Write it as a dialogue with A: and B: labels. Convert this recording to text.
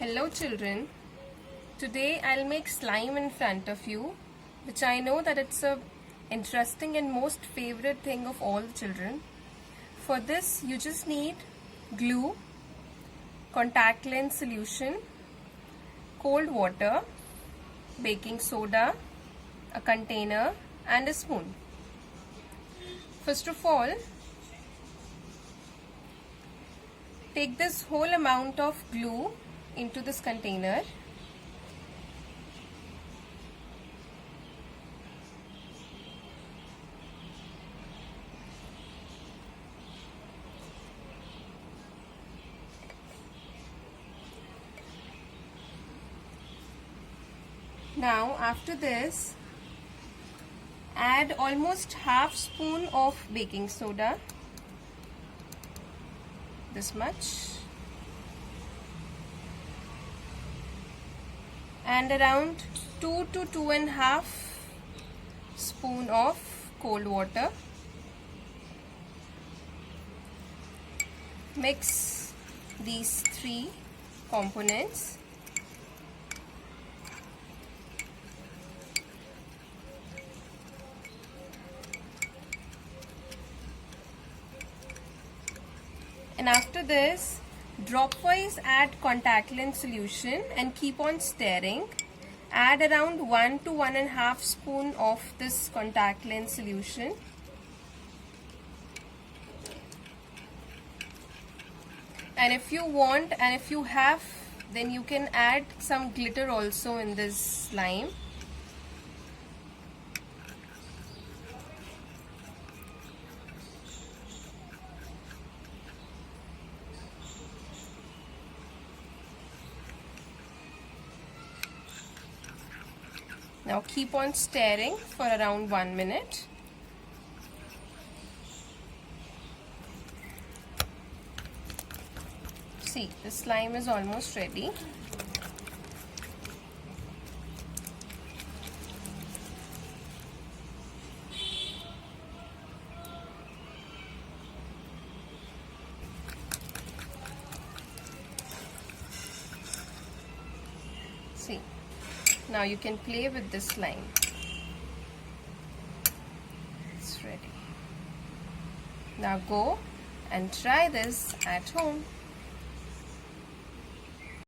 A: Hello children, today I'll make slime in front of you, which I know that it's a interesting and most favorite thing of all children. For this you just need glue, contact lens solution, cold water, baking soda, a container and a spoon. First of all, take this whole amount of glue into this container. Now after this, add almost half spoon of baking soda, this much, and around 2 to 2.5 spoon of cold water. Mix these three components. And after this, dropwise add contact lens solution and keep on stirring. Add around 1 to 1.5 spoon of this contact lens solution. And if you want and if you have, then you can add some glitter also in this slime. Now keep on stirring for around 1 minute. See, the slime is almost ready. See. Now you can play with this slime. It's ready. Now go and try this at home.